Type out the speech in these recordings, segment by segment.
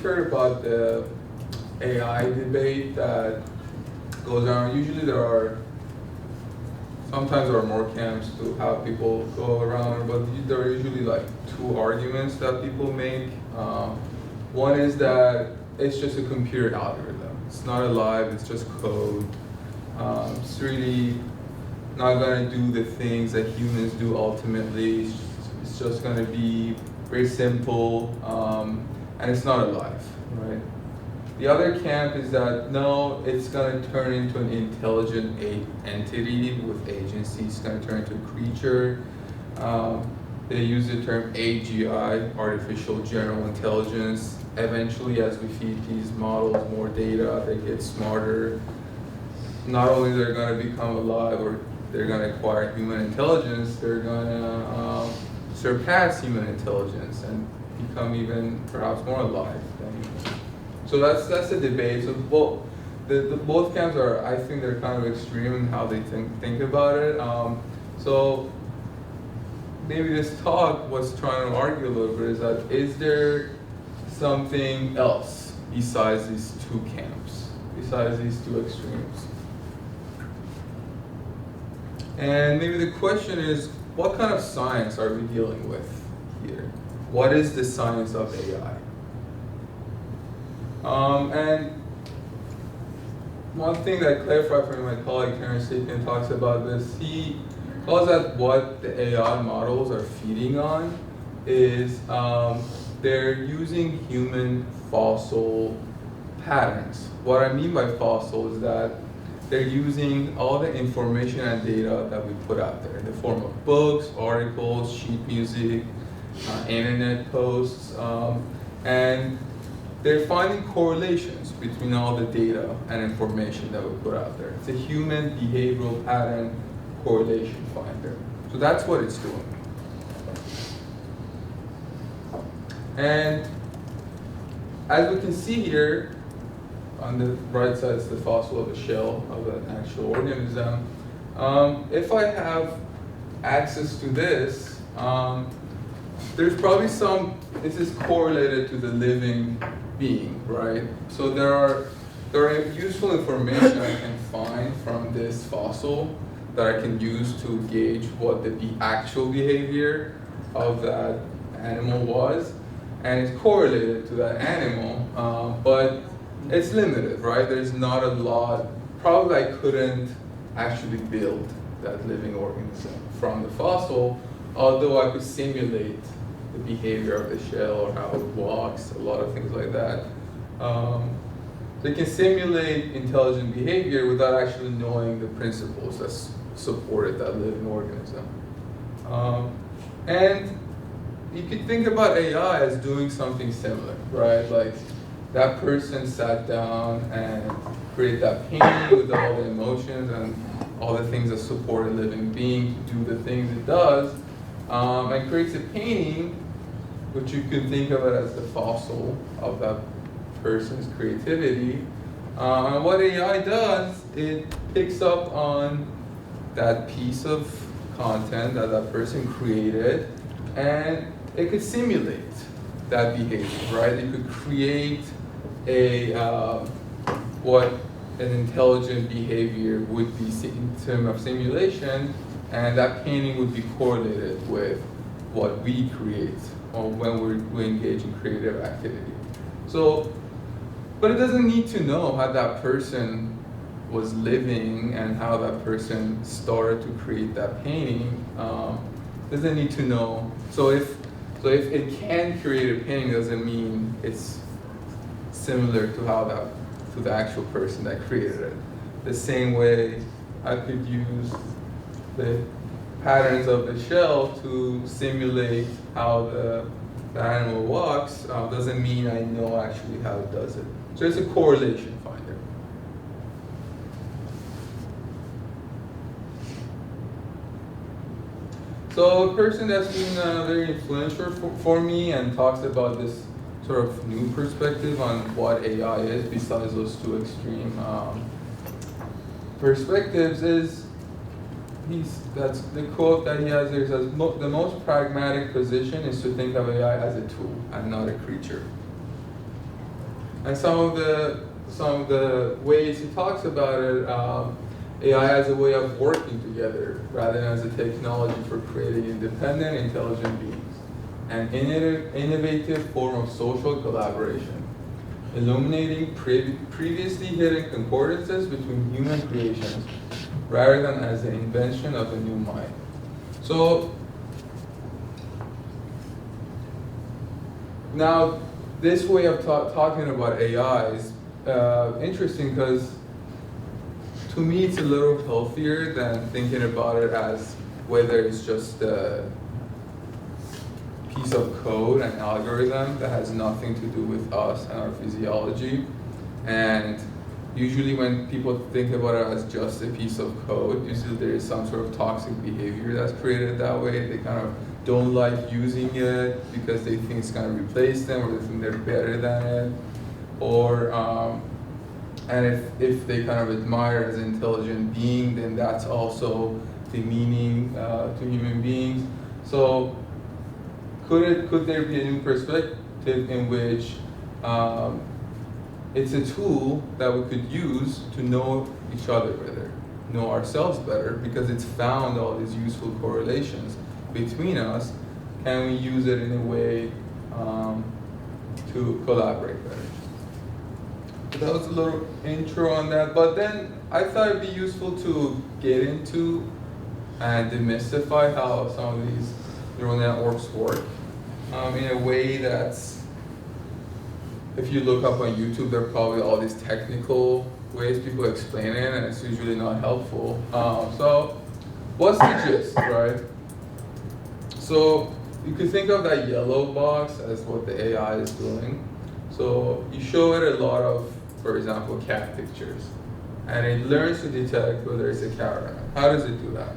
heard about the AI debate that goes on. Usually sometimes there are more camps to how people go around, but there are usually like two arguments that people make. One is that it's just a computer algorithm. It's not alive, it's just code. It's really not going to do the things that humans do ultimately. It's just going to be very simple, and it's not alive, right? The other camp is that no, it's going to turn into an intelligent entity with agency. It's going to turn into a creature. They use the term AGI, artificial general intelligence. Eventually, as we feed these models more data, they get smarter. Not only they're going to become alive or they're going to acquire human intelligence, they're going to surpass human intelligence and become even perhaps more alive than humans. So that's the debate. So both camps are, I think they're kind of extreme in how they think about it. So maybe this talk was trying to argue a little bit is that is there something else besides these two camps, besides these two extremes? And maybe the question is, what kind of science are we dealing with here? What is the science of AI? And one thing that clarified for me, my colleague Terence Sapien talks about this, he calls that what the AI models are feeding on is they're using human fossil patterns. What I mean by fossil is that they're using all the information and data that we put out there in the form of books, articles, sheet music, internet posts, and they're finding correlations between all the data and information that we put out there. It's a human behavioral pattern correlation finder. So that's what it's doing. And as we can see here, on the right side is the fossil of a shell of an actual organism. If I have access to this, there's probably this is correlated to the living being, right? So there are useful information I can find from this fossil that I can use to gauge what the actual behavior of that animal was, and it's correlated to that animal, but it's limited, right? There's not a lot. Probably I couldn't actually build that living organism from the fossil, although I could simulate the behavior of the shell or how it walks, a lot of things like that. So you can simulate intelligent behavior without actually knowing the principles that supported that living organism. And you could think about AI as doing something similar, right? Like that person sat down and created that painting with all the emotions and all the things that support a living being to do the things it does, and creates a painting, which you can think of it as the fossil of that person's creativity. And what AI does, it picks up on that piece of content that that person created, and it could simulate that behavior, right? It could create what an intelligent behavior would be in terms of simulation, and that painting would be correlated with what we create or when we engage in creative activity. So, but it doesn't need to know how that person was living and how that person started to create that painting. Doesn't need to know. So if it can create a painting, doesn't mean it's similar to to the actual person that created it. The same way I could use the patterns of the shell to simulate how the animal walks, doesn't mean I know actually how it does it. So it's a correlation finder. So a person that's been very influential for me and talks about this sort of new perspective on what AI is besides those two extreme perspectives is, that's the quote that he has there. He says, the most pragmatic position is to think of AI as a tool and not a creature. And some of the ways he talks about it, AI as a way of working together rather than as a technology for creating independent, intelligent beings. An innovative form of social collaboration, illuminating previously hidden concordances between human creations rather than as the invention of a new mind. So now this way of talking about AI is interesting because to me it's a little healthier than thinking about it as whether it's just a piece of code, an algorithm that has nothing to do with us and our physiology. And usually when people think about it as just a piece of code, usually there is some sort of toxic behavior that's created that way. They kind of don't like using it because they think it's going to replace them, or they think they're better than it. Or, and if they kind of admire it as an intelligent being, then that's also demeaning to human beings. So could there be a new perspective in which it's a tool that we could use to know each other better, know ourselves better, because it's found all these useful correlations between us. Can we use it in a way to collaborate better? So that was a little intro on that, but then I thought it'd be useful to get into and demystify how some of these neural networks work in a way that's, if you look up on YouTube, there are probably all these technical ways people explain it, and it's usually not helpful. So what's the gist, right? So you could think of that yellow box as what the AI is doing. So you show it a lot of, for example, cat pictures, and it learns to detect whether it's a cat or not. How does it do that?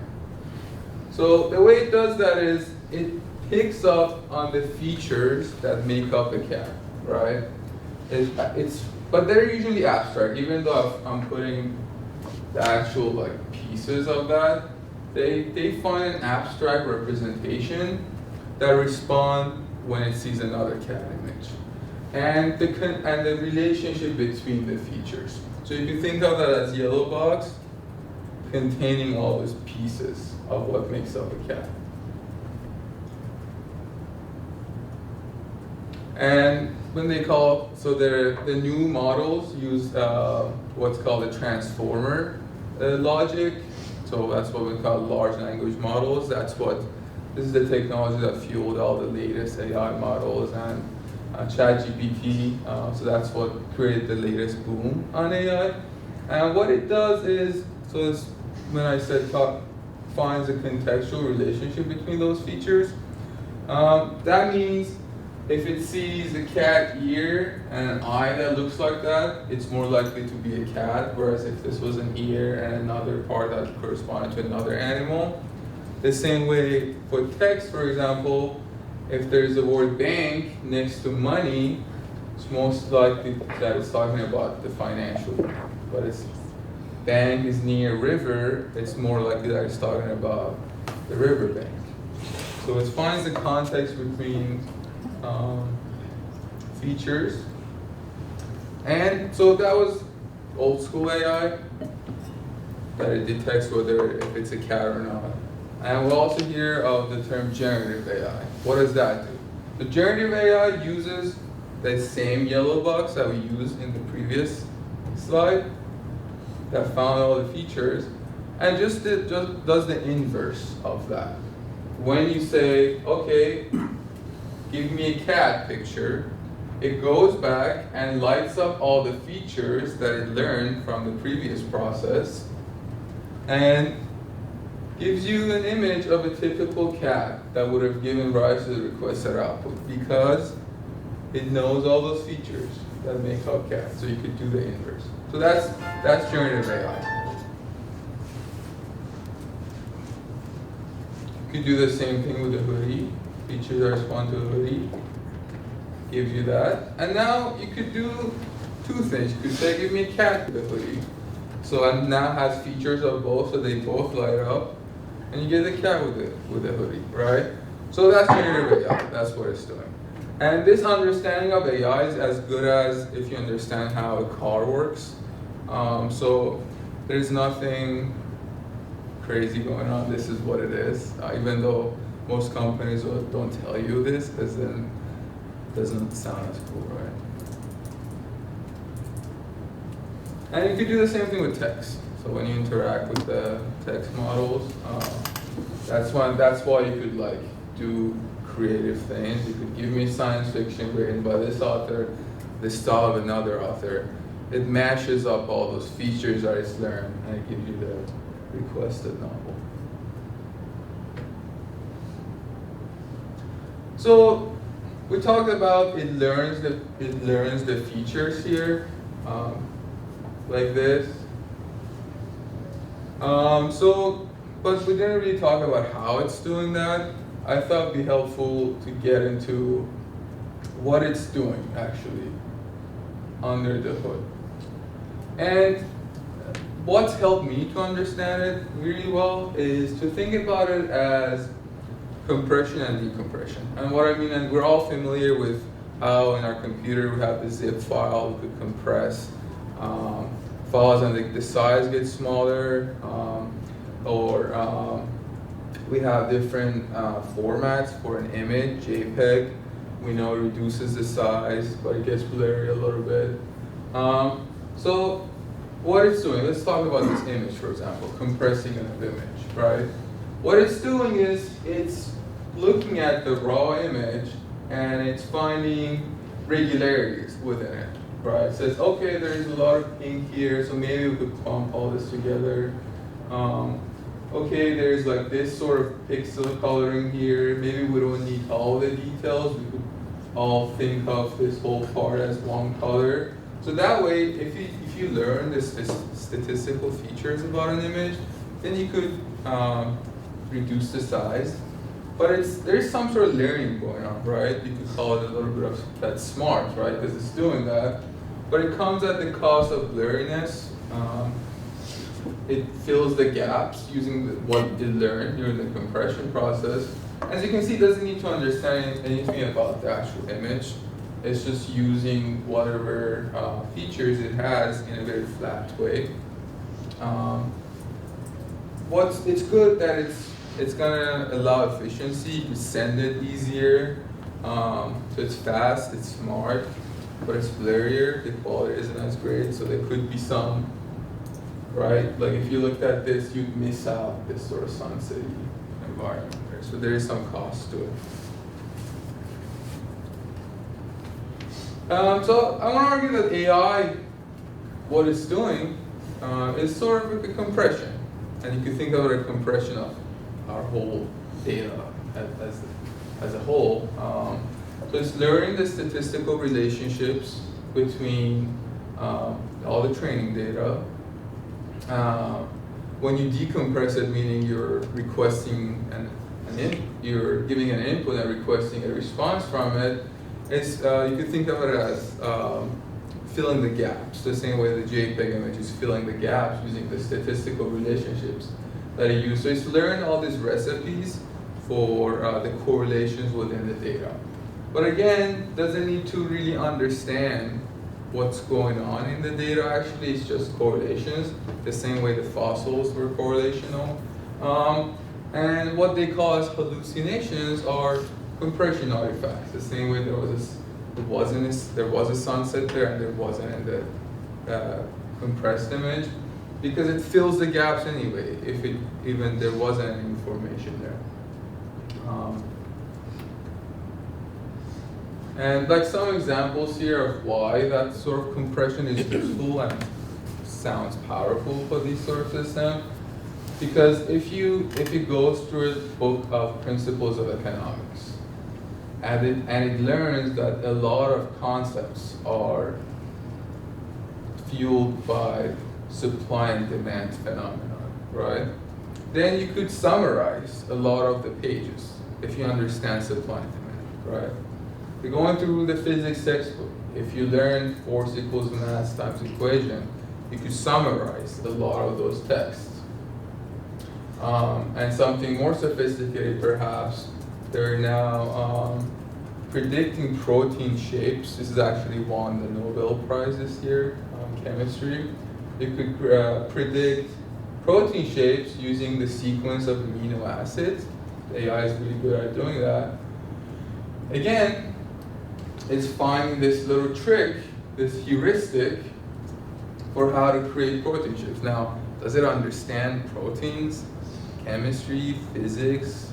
So the way it does that is it picks up on the features that make up a cat, right? But they're usually abstract, even though I'm putting the actual like pieces of that. They find an abstract representation that respond when it sees another cat image, and the relationship between the features. So you can think of that as yellow box containing all those pieces of what makes up a cat. And when they call, so the new models use what's called a transformer logic. So that's what we call large language models. This is the technology that fueled all the latest AI models and ChatGPT. So that's what created the latest boom on AI. And what it does is, when I said finds a contextual relationship between those features, that means if it sees a cat ear and an eye that looks like that, it's more likely to be a cat, whereas if this was an ear and another part that corresponded to another animal. The same way for text, for example, if there's the word bank next to money, it's most likely that it's talking about the financial. But if bank is near river, it's more likely that it's talking about the river bank. So it finds the context between features. And so that was old school AI, that it detects whether if it's a cat or not. And we'll also hear of the term generative AI. What does that do? The generative AI uses the same yellow box that we used in the previous slide that found all the features, and just does the inverse of that. When you say, okay, give me a cat picture, it goes back and lights up all the features that it learned from the previous process and gives you an image of a typical cat that would have given rise to the requested output, because it knows all those features that make up cats. So you could do the inverse. So that's generative AI. You could do the same thing with the hoodie. Features that respond to a hoodie. Gives you that. And now you could do two things. You could say, give me a cat with a hoodie. So it now has features of both, so they both light up. And you get the cat with a hoodie, right? So that's generative AI. That's what it's doing. And this understanding of AI is as good as if you understand how a car works. So there's nothing crazy going on. This is what it is, even though most companies don't tell you this, because then it doesn't sound as cool, right? And you could do the same thing with text. So when you interact with the text models, that's why you could like do creative things. You could give me science fiction written by this author, the style of another author. It mashes up all those features that it's learned, and it gives you the requested novel. So we talked about it learns the features here, like this. But we didn't really talk about how it's doing that. I thought it'd be helpful to get into what it's doing actually under the hood. And what's helped me to understand it really well is to think about it as compression and decompression. And what I mean, and we're all familiar with how in our computer we have the zip file, we could compress files and the size gets smaller, or we have different formats for an image. JPEG, we know it reduces the size, but it gets blurry a little bit. So what it's doing, let's talk about this image, for example, compressing an image, right? What it's doing is it's looking at the raw image and it's finding regularities within it, right? It says, okay, there's a lot of pink here, so maybe we could clump all this together. Okay, there's like this sort of pixel coloring here. Maybe we don't need all the details. We could all think of this whole part as one color. So that way, if you learn the statistical features about an image, then you could reduce the size. But there's some sort of learning going on, right? You could call it a little bit of that's smart, right? Because it's doing that. But it comes at the cost of blurriness. It fills the gaps using what it learned during the compression process. As you can see, it doesn't need to understand anything about the actual image. It's just using whatever features it has in a very flat way. It's good that it's gonna allow efficiency. You can send it easier. So it's fast, it's smart, but it's blurrier. The quality isn't as great, so there could be some, right? Like if you looked at this, you'd miss out this sort of sunset environment there. So there is some cost to it. So I want to argue that AI, what it's doing, is sort of a compression. And you can think of it as a compression of our whole data as a whole. So it's learning the statistical relationships between all the training data. When you decompress it, meaning you're requesting you're giving an input and requesting a response from it, it's you could think of it as filling the gaps, the same way the JPEG image is filling the gaps using the statistical relationships that it uses. So it's learned all these recipes for the correlations within the data. But again, doesn't need to really understand what's going on in the data. Actually, it's just correlations, the same way the fossils were correlational. And what they call as hallucinations are compression artifacts, the same way there was a sunset there and there wasn't in the compressed image, because it fills the gaps anyway, even there wasn't any information there. And like some examples here of why that sort of compression is useful and sounds powerful for these sort of systems. Because if it goes through a book of principles of economics, and it learns that a lot of concepts are fueled by supply and demand phenomenon, right? Then you could summarize a lot of the pages if you understand supply and demand, right? You're going through the physics textbook. If you learn force equals mass times equation, you could summarize a lot of those texts. And something more sophisticated, perhaps, there are now predicting protein shapes. This is actually won the Nobel Prize this year on chemistry. You could predict protein shapes using the sequence of amino acids. The AI is really good at doing that. Again, it's finding this little trick, this heuristic, for how to create protein shapes. Now, does it understand proteins, chemistry, physics,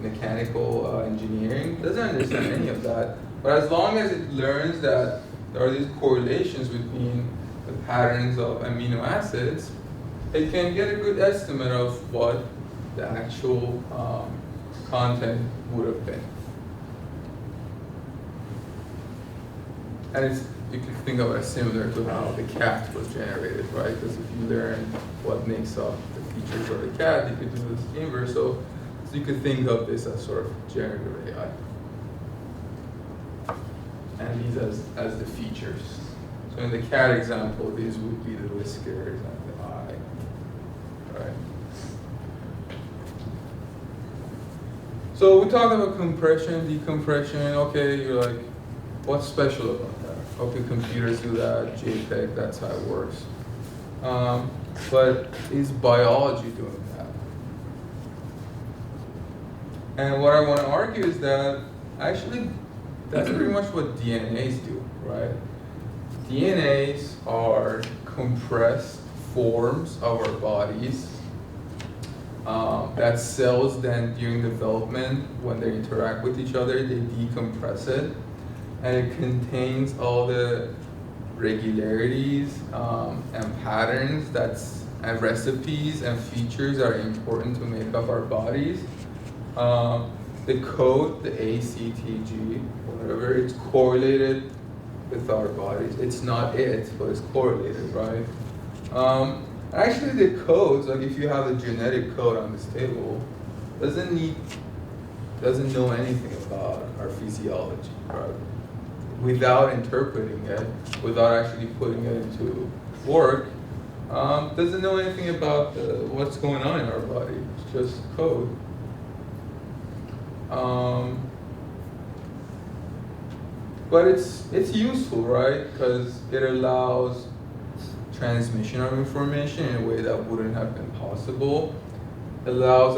mechanical engineering? It doesn't understand any of that. But as long as it learns that there are these correlations between the patterns of amino acids, it can get a good estimate of what the actual content would have been. And you can think of it as similar to how the cat was generated, right? Because if you learn what makes up the features of the cat, you could do this inverse. So you could think of this as sort of generative AI. And these as the features. So in the cat example, these would be the whiskers and the eye, right? So we talked about compression, decompression. Okay, you're like, what's special about that? Okay, computers do that, JPEG, that's how it works. But is biology doing that? And what I want to argue is that actually that's pretty much what DNAs do, right? DNAs are compressed forms of our bodies that cells then during development, when they interact with each other, they decompress it. And it contains all the regularities and patterns and recipes and features that are important to make up our bodies. The code, the ACTG, whatever, it's correlated with our bodies. It's not it, but it's correlated, right? Actually, the codes, like if you have the genetic code on this table, doesn't know anything about our physiology, right? Without interpreting it, without actually putting it into work, doesn't know anything about what's going on in our body. It's just code. But it's useful, right? Because it allows transmission of information in a way that wouldn't have been possible. Allows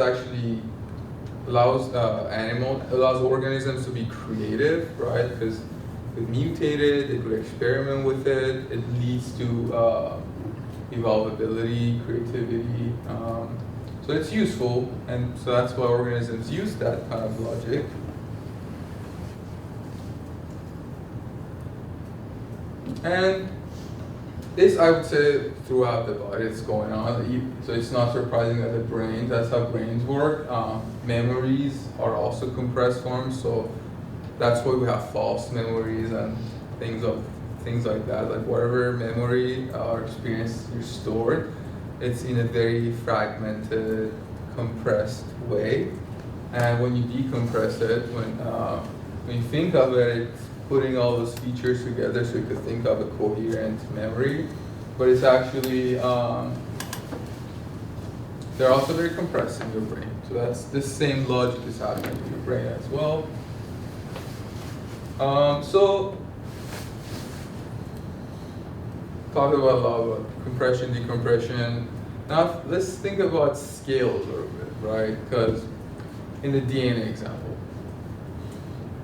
organisms to be creative, right? Because it mutated, it could experiment with it. It leads to evolvability, creativity. So it's useful, and so that's why organisms use that kind of logic. And this, I would say, throughout the body, it's going on. So it's not surprising that the brain, that's how brains work. Memories are also compressed forms, so that's why we have false memories and things like that. Like whatever memory or experience you stored, it's in a very fragmented, compressed way. And when you decompress it, when you think of it, it's putting all those features together so you could think of a coherent memory. But it's actually, they're also very compressed in your brain. So that's the same logic is happening in your brain as well. So, talked about a lot about compression, decompression. Now let's think about scale a little bit, right? Because in the DNA example,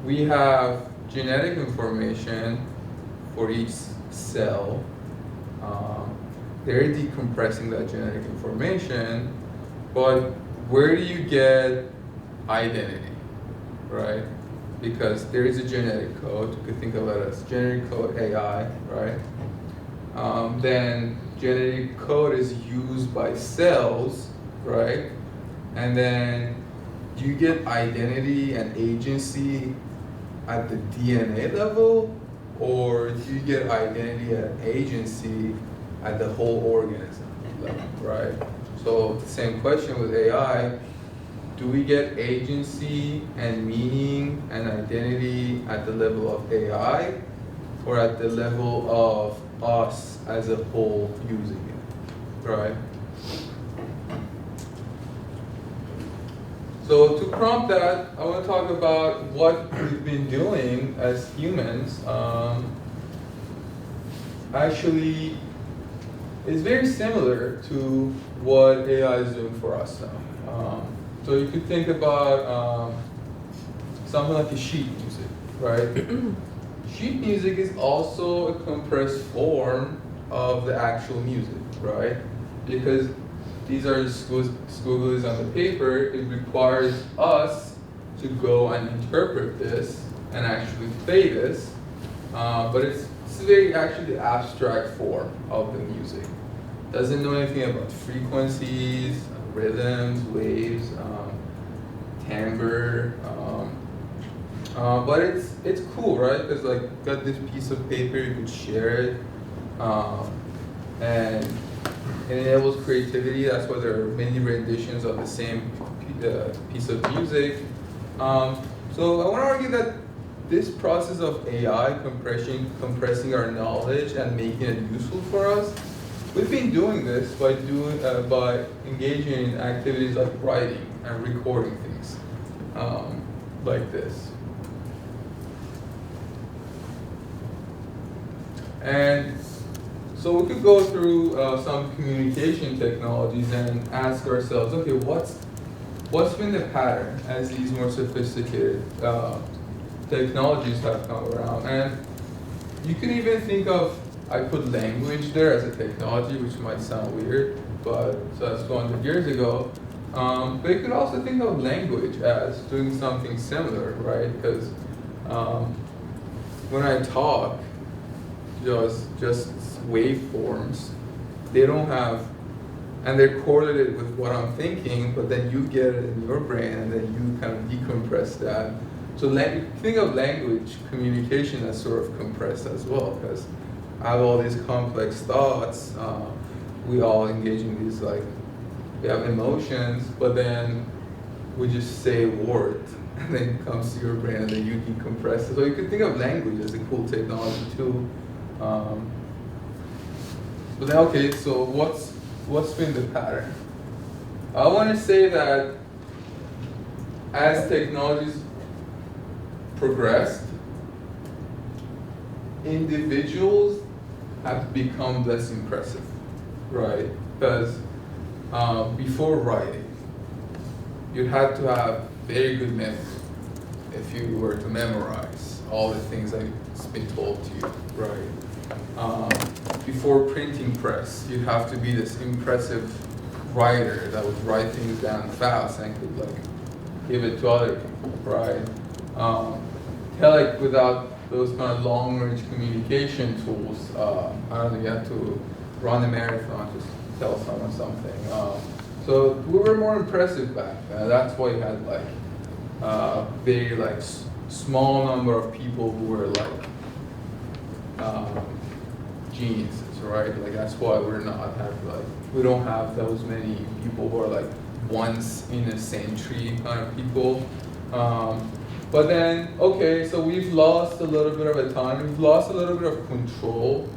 we have genetic information for each cell. They're decompressing that genetic information, but where do you get identity, right? Because there is a genetic code. You could think of it as genetic code AI, right? Then genetic code is used by cells, right? And then do you get identity and agency at the DNA level, or do you get identity and agency at the whole organism level, right? So the same question with AI. Do we get agency and meaning and identity at the level of AI, or at the level of us as a whole using it, right? So to prompt that, I want to talk about what we've been doing as humans. Actually, it's very similar to what AI is doing for us now. So you could think about something like a sheet music, right? Sheet music is also a compressed form of the actual music, right? Because these are squiggles on the paper, it requires us to go and interpret this and actually play this, but it's a very actually abstract form of the music. Doesn't know anything about frequencies, rhythms, waves, timbre, but it's cool, right? Because like got this piece of paper, you could share it, and it enables creativity. That's why there are many renditions of the same piece of music. So I want to argue that this process of AI compressing our knowledge and making it useful for us, we've been doing this by engaging in activities like writing and recording things like this. And so we could go through some communication technologies and ask ourselves, okay, what's been the pattern as these more sophisticated technologies have come around? And you can even think of, I put language there as a technology, which might sound weird, but so that's 200 years ago. But you could also think of language as doing something similar, right? Because when I talk, just waveforms, they don't have, and they're correlated with what I'm thinking, but then you get it in your brain and then you kind of decompress that. So think of language communication as sort of compressed as well, because I have all these complex thoughts, we all engage in these, like, we have emotions, but then we just say a word and then it comes to your brain and then you decompress it. So you could think of language as a cool technology too. But then, okay, so what's been the pattern? I want to say that as technologies progressed, individuals have become less impressive, right? Because before writing, you had to have very good memory if you were to memorize all the things that's been told to you, right? Before printing press, you'd have to be this impressive writer that would write things down fast and could like give it to other people, right? Like without those kind of long-range communication tools, I don't think you had to run a marathon, just tell someone something. So we were more impressive back then. That's why you had like very like small number of people who were like geniuses, right? Like that's why we don't have those many people who are like once in a century kind of people. But then, okay, so we've lost a little bit of autonomy. We've lost a little bit of control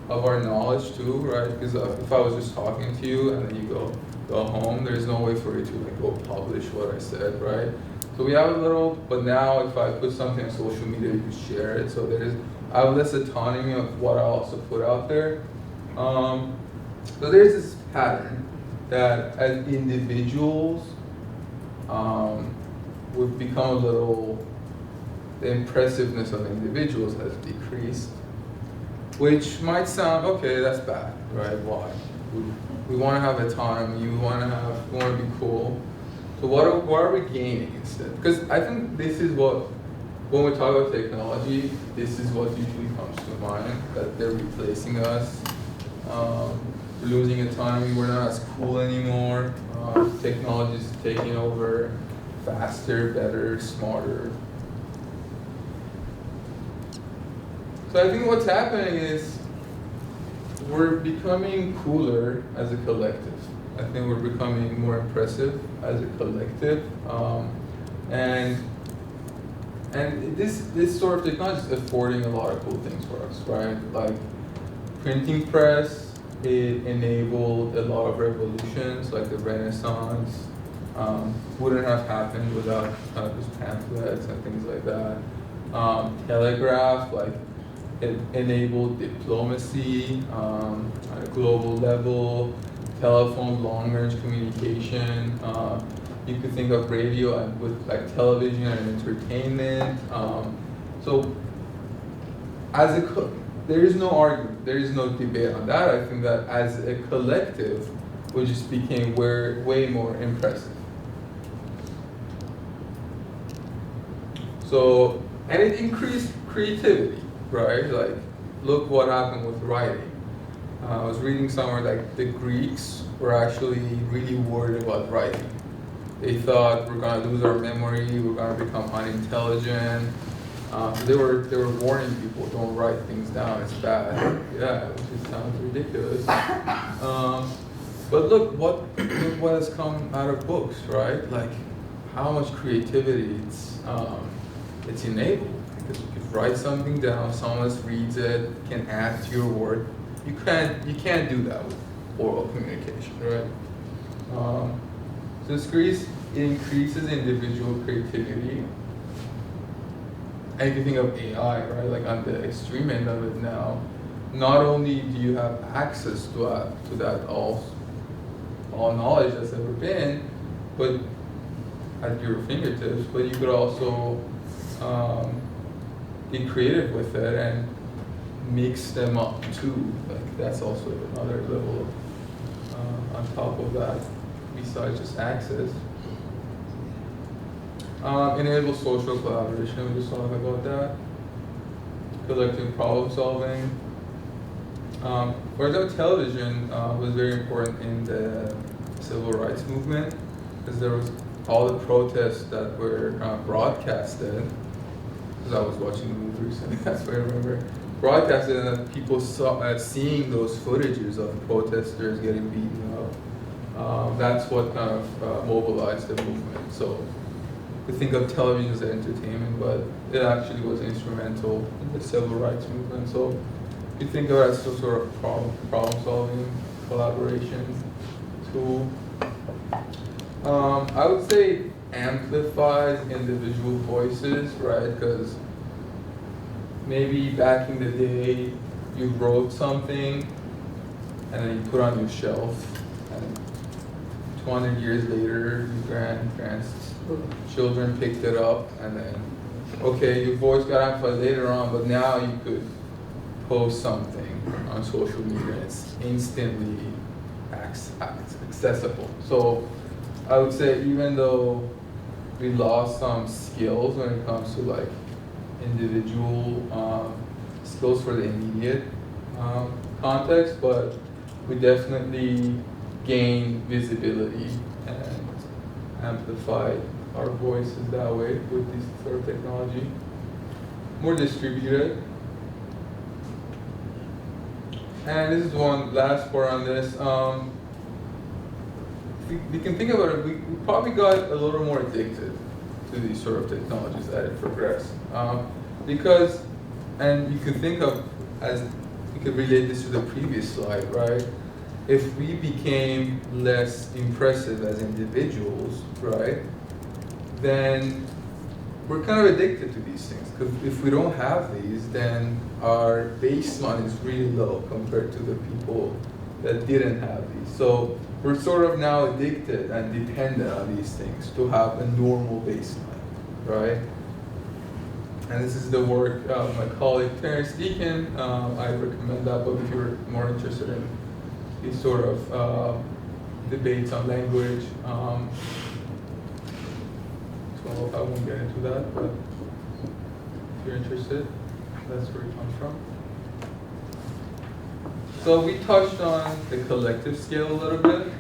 of our knowledge too, right? Because if I was just talking to you and then you go home, there's no way for you to like go publish what I said, right? So we have a little, but now if I put something on social media, you can share it. So I have less autonomy of what I also put out there. So there's this pattern that as individuals, we've become a little, the impressiveness of individuals has decreased, which might sound, okay, that's bad, right? Why? We want to have autonomy, we want to be cool. So what are we gaining instead? Because I think this is what, when we talk about technology, this is what usually comes to mind, that they're replacing us. We're losing autonomy, we're not as cool anymore. Technology is taking over, faster, better, smarter. So I think what's happening is we're becoming cooler as a collective. I think we're becoming more impressive as a collective. And this sort of technology is affording a lot of cool things for us, right? Like printing press, it enabled a lot of revolutions like the Renaissance. wouldn't have happened without just pamphlets and things like that. Telegraph, like it enabled diplomacy on a global level, telephone, long-range communication. You could think of radio and with like television and entertainment. So as there is no argument, there is no debate on that. I think that as a collective, we just became way more impressive. So, and it increased creativity, right? Like, look what happened with writing. I was reading somewhere like the Greeks were actually really worried about writing. They thought we're gonna lose our memory, we're gonna become unintelligent. So they were warning people, don't write things down, it's bad. Yeah, which sounds ridiculous. But look what has come out of books, right? Like how much creativity it's enabled. Because you can write something down, someone else reads it, can add to your word. You can't do that with oral communication, right? So it increases individual creativity. And if you think of AI, right, like on the extreme end of it now, not only do you have access to that all knowledge that's ever been, but at your fingertips, but you could also be creative with it and mix them up too. Like that's also another level on top of that, besides just access. Enable social collaboration, we just talked about that. Collective problem solving. For example, television was very important in the civil rights movement because there was all the protests that were broadcasted. Because I was watching the movie recently, that's what I remember. Broadcasted and people seeing those footages of protesters getting beaten up. That's what kind of mobilized the movement. So we think of television as entertainment, but it actually was instrumental in the civil rights movement. So you think of it as some sort of problem-solving collaboration tool. I would say amplifies individual voices, right? Because maybe back in the day, you wrote something and then you put on your shelf, and 200 years later, your grandchildren picked it up, and then, okay, your voice got amplified later on, but now you could post something on social media, it's instantly accessible. So I would say even though we lost some skills when it comes to like individual skills for the immediate context, but we definitely gained visibility and amplified our voices that way with this sort of technology. More distributed. And this is one last part on this. We can think about it, we probably got a little more addicted to these sort of technologies as it progressed. Because, and you can think of, as you could relate this to the previous slide, right? If we became less impressive as individuals, right, then we're kind of addicted to these things. Because if we don't have these, then our baseline is really low compared to the people that didn't have these. So we're sort of now addicted and dependent on these things to have a normal baseline, right? And this is the work of my colleague Terence Deacon. I recommend that book if you're more interested in these sort of debates on language. So I won't get into that, but if you're interested, that's where it comes from. So we touched on the collective scale a little bit.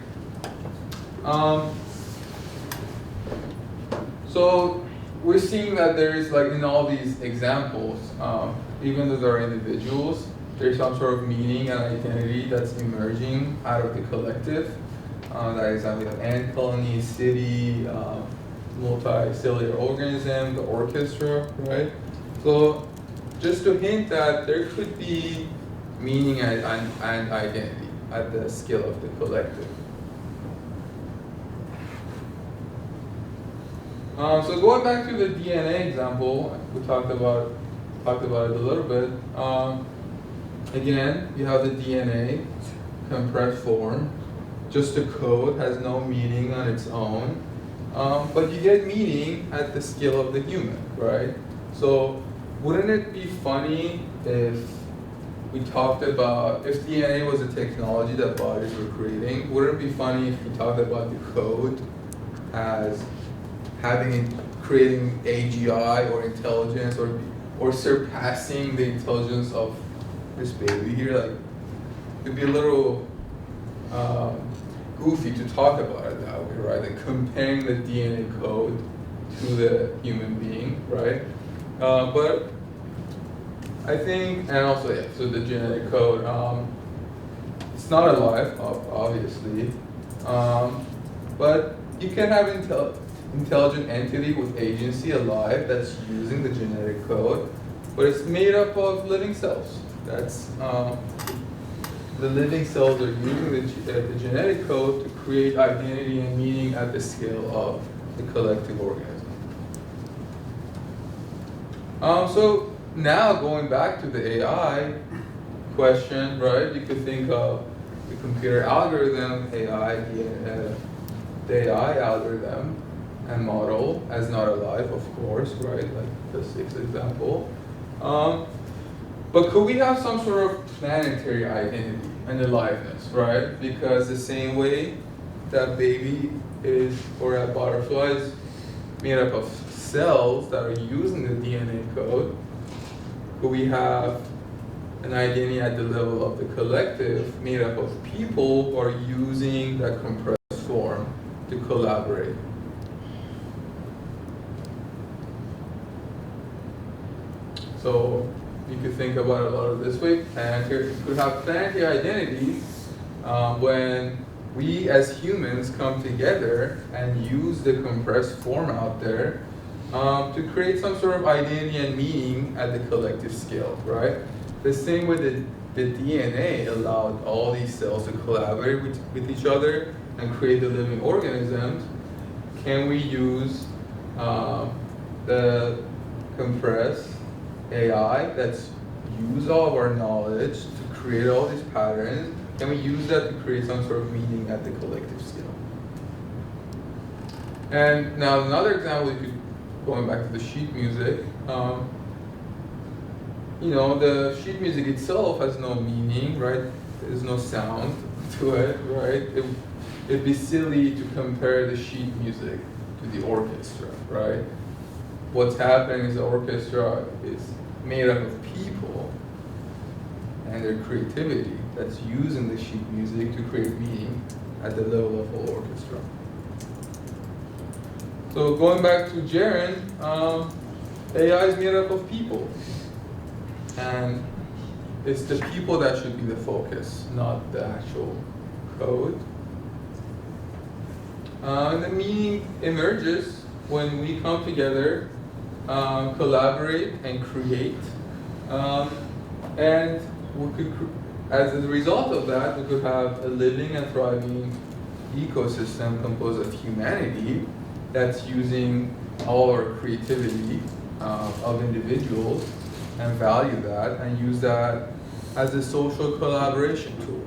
So we're seeing that there is, like in all these examples, even though there are individuals, there's some sort of meaning and identity that's emerging out of the collective. That is, we have ant colony, city, multicellular organism, the orchestra, right? So just to hint that there could be meaning and identity at the scale of the collective. So going back to the DNA example, we talked about it a little bit. Again, you have the DNA compressed form. Just the code has no meaning on its own, but you get meaning at the scale of the human, right? So wouldn't it be funny if we talked about, if DNA was a technology that bodies were creating, wouldn't it be funny if we talked about the code as creating AGI or intelligence or surpassing the intelligence of this baby here? Like, it'd be a little goofy to talk about it that way, right? Like comparing the DNA code to the human being, right? But I think, and also, yeah, so the genetic code, it's not alive, obviously, but you can have intelligent entity with agency alive that's using the genetic code, but it's made up of living cells. That's the living cells are using the genetic code to create identity and meaning at the scale of the collective organism. So now going back to the AI question, right? You could think of the computer algorithm, the AI algorithm and model as not alive, of course, right? Like the 6th example. But could we have some sort of planetary identity and aliveness, right? Because the same way that baby is, or that butterfly is made up of cells that are using the DNA code, could we have an identity at the level of the collective made up of people who are using that compressed form to collaborate? So you could think about it a lot of this way, and you could have planetary identities when we as humans come together and use the compressed form out there to create some sort of identity and meaning at the collective scale, right? The same way that the DNA allowed all these cells to collaborate with each other and create the living organisms, can we use the compressed AI that's use all of our knowledge to create all these patterns, and we use that to create some sort of meaning at the collective scale? And now another example, you could, going back to the sheet music, the sheet music itself has no meaning, right? There's no sound to it, right? It'd be silly to compare the sheet music to the orchestra, right? What's happening is the orchestra is made up of people and their creativity that's using the sheet music to create meaning at the level of whole orchestra. So going back to Jaren, AI is made up of people. And it's the people that should be the focus, not the actual code. And the meaning emerges when we come together, collaborate and create, and we could, as a result of that, we could have a living and thriving ecosystem composed of humanity that's using all our creativity of individuals and value that and use that as a social collaboration tool.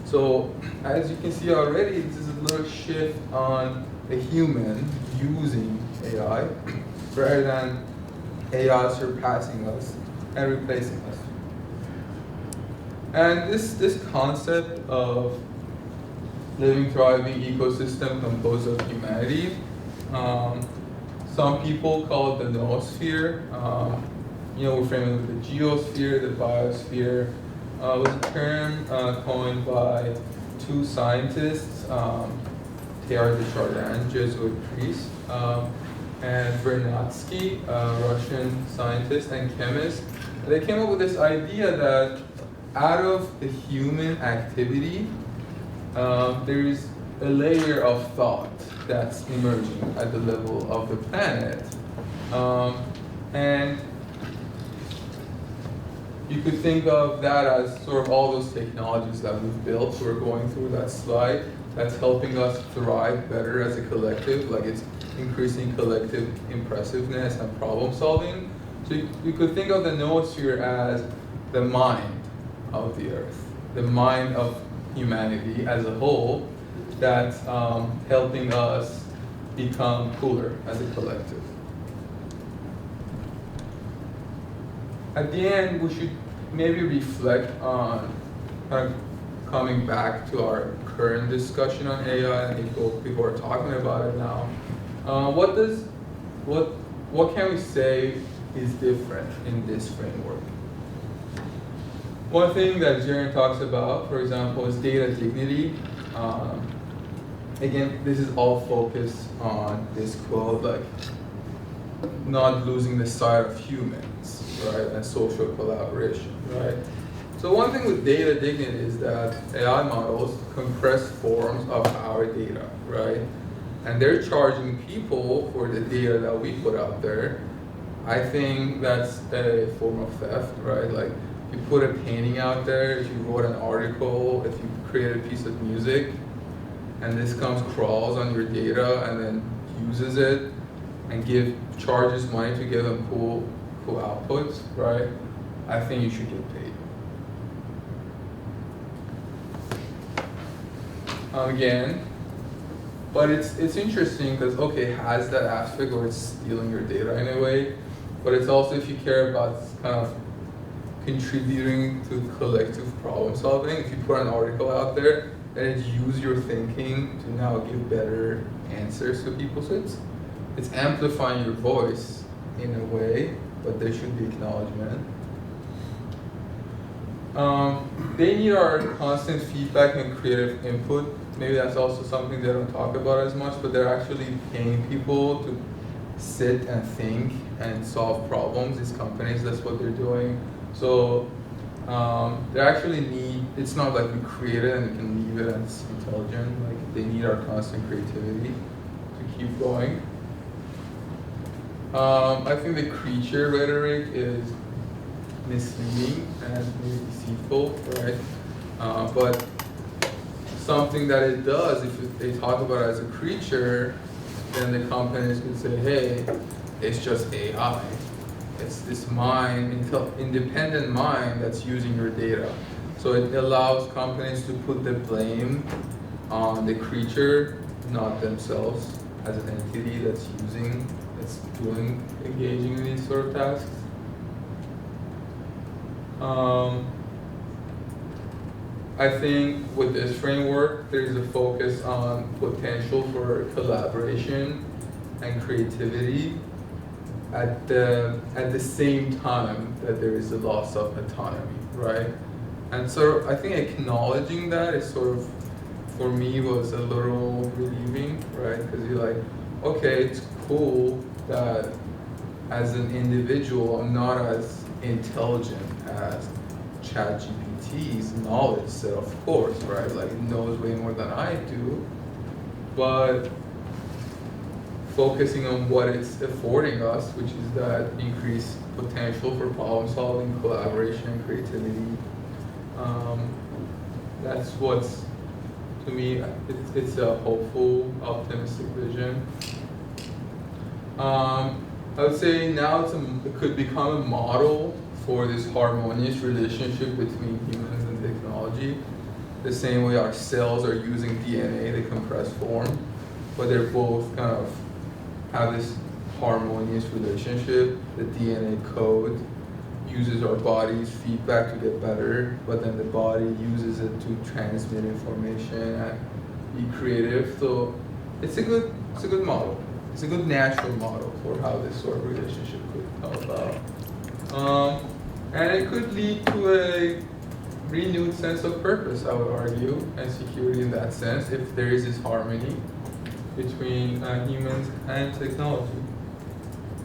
So as you can see already, this is a little shift on the human using AI rather than AI surpassing us and replacing us. And this concept of living, thriving ecosystem composed of humanity, some people call it the noosphere. We're familiar with the geosphere, the biosphere. It was a term coined by two scientists, Teilhard de Chardin, Jesuit priest, and Vernadsky, Russian scientist and chemist. They came up with this idea that out of the human activity, there is a layer of thought that's emerging at the level of the planet. And you could think of that as sort of all those technologies that we've built. So we're going through that slide that's helping us thrive better as a collective. Like it's increasing collective impressiveness and problem solving. So you could think of the noosphere as the mind of the Earth, the mind of humanity as a whole, that's helping us become cooler as a collective. At the end, we should maybe reflect on kind of coming back to our current discussion on AI, and people are talking about it now. What can we say is different in this framework? One thing that Jaren talks about, for example, is data dignity. Again, this is all focused on this quote, like not losing the sight of humans, right, and social collaboration, right? So one thing with data dignity is that AI models compress forms of our data, right? And they're charging people for the data that we put out there. I think that's a form of theft, right? Like, if you put a painting out there, if you wrote an article, if you create a piece of music, and this crawls on your data and then uses it and charges money to give them cool outputs, right? I think you should get paid. Again, but it's interesting because, okay, it has that aspect where it's stealing your data in a way, but it's also, if you care about kind of contributing to collective problem solving, if you put an article out there, then it uses your thinking to now give better answers to people. So it's amplifying your voice in a way, but there should be acknowledgement. They need our constant feedback and creative input. Maybe that's also something they don't talk about as much, but they're actually paying people to sit and think and solve problems. These companies, that's what they're doing. So they actually need, it's not like we create it and we can leave it and it's intelligent. Like, they need our constant creativity to keep going. I think the creature rhetoric is misleading and maybe deceitful, right? But something that it does, if they talk about it as a creature, then the companies can say, hey, it's just AI. It's this independent mind that's using your data. So it allows companies to put the blame on the creature, not themselves, as an entity that's engaging in these sort of tasks. I think with this framework, there's a focus on potential for collaboration and creativity at the same time that there is a loss of autonomy, right? And so I think acknowledging that is sort of, for me, was a little relieving, right? Because you're like, okay, it's cool that as an individual, I'm not as intelligent as ChatGPT's knowledge set, of course, right? Like, it knows way more than I do, but focusing on what it's affording us, which is that increased potential for problem solving, collaboration, creativity. That's what's, to me, it's a hopeful, optimistic vision. I would say now it could become a model for this harmonious relationship between humans and technology. The same way our cells are using DNA, the compressed form, but they're both kind of have this harmonious relationship. The DNA code uses our body's feedback to get better, but then the body uses it to transmit information and be creative. So it's a good model. It's a good natural model for how this sort of relationship could come about. And it could lead to a renewed sense of purpose, I would argue, and security in that sense, if there is this harmony between humans and technology.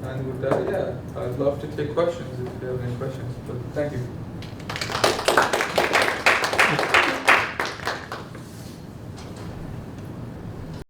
And with that, yeah, I'd love to take questions if you have any questions, but thank you.